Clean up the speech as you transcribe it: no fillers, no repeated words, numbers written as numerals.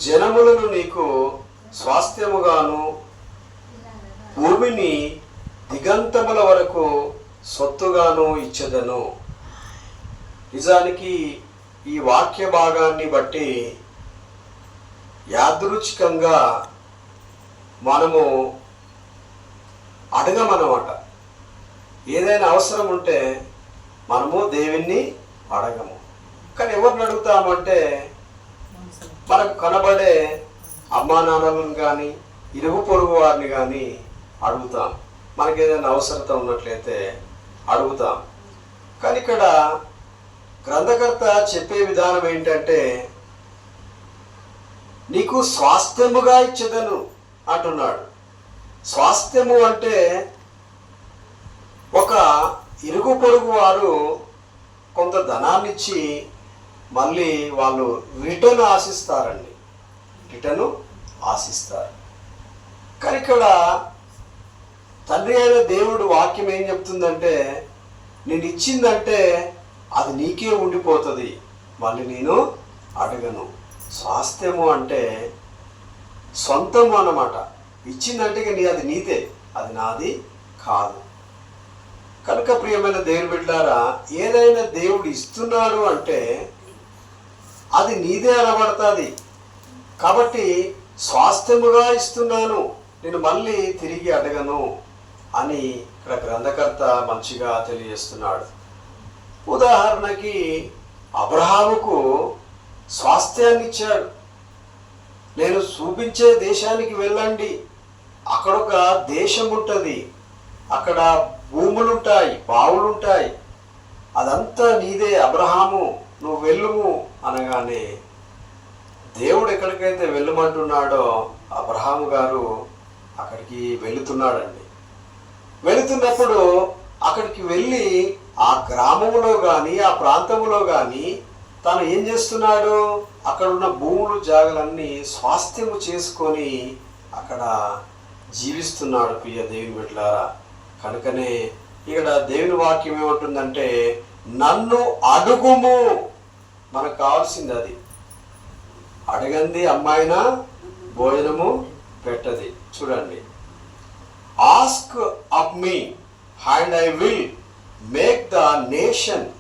జనములను నీకు స్వాస్థ్యముగాను భూమిని దిగంతముల వరకు సొత్తుగాను ఇచ్చెదను. నిజానికి ఈ వాక్య భాగాన్ని బట్టి యాదృచ్ఛికంగా మనము అడగమన్నమాట. ఏదైనా అవసరం ఉంటే మనము దేవుణ్ణి అడగము. కానీ ఎవరిని అడుగుతామంటే మనకు కనబడే అమ్మా నాన్నలను కానీ ఇరుగు పొరుగు వారిని కానీ అడుగుతాం. మనకి ఏదైనా అవసరత ఉన్నట్లయితే అడుగుతాం. కానీ ఇక్కడ గ్రంథకర్త చెప్పే విధానం ఏంటంటే నీకు స్వాస్థ్యముగా ఇచ్చేదను అంటున్నాడు. స్వాస్థ్యము అంటే ఒక ఇరుగు పొరుగు వారు కొంత ధనాన్ని ఇచ్చి మళ్ళీ వాళ్ళు రిటర్న్ ఆశిస్తారండి. రిటర్ను ఆశిస్తారు. కానీ ఇక్కడ తండ్రి అయిన దేవుడు వాక్యం ఏం చెప్తుందంటే నేను ఇచ్చిందంటే అది నీకే ఉండిపోతుంది, మళ్ళీ నేను అడగను. స్వాస్థ్యము అంటే సొంతము అన్నమాట. ఇచ్చిందంటే అది నీదే, అది నాది కాదు. కనుక ప్రియమైన దేవుని బిడ్డలారా, ఏదైనా దేవుడు ఇస్తున్నాడు అంటే అది నీదే అనబడుతుంది. కాబట్టి స్వాస్థ్యముగా ఇస్తున్నాను, నేను మళ్ళీ తిరిగి అడగను అని ఇక్కడ గ్రంథకర్త మంచిగా తెలియజేస్తున్నాడు. ఉదాహరణకి అబ్రహాముకు స్వాస్థ్యాన్ని ఇచ్చాడు. నేను చూపించే దేశానికి వెళ్ళండి, అక్కడ ఒక దేశం ఉంటుంది, అక్కడ భూములుంటాయి, బావులుంటాయి, అదంతా నీదే అబ్రహాము, నువ్వు వెళ్ళుము అనగానే దేవుడు ఎక్కడికైతే వెళ్ళమంటున్నాడో అబ్రహాము గారు అక్కడికి వెళుతున్నాడండి. వెళుతున్నప్పుడు అక్కడికి వెళ్ళి ఆ గ్రామంలో కానీ ఆ ప్రాంతంలో కానీ తను ఏం చేస్తున్నాడు, అక్కడ ఉన్న భూములు జాగలన్నీ స్వాస్థ్యము చేసుకొని అక్కడ జీవిస్తున్నాడు. ప్రియ దేవుని బిడ్డలారా, కనుకనే ఇక్కడ దేవుని వాక్యం ఏమంటుందంటే నన్ను అడుగుము. మనకు కావాల్సింది అది. అడగంది అమ్మాయినా భోజనము పెట్టది. చూడండి, ask of me and I will make the nation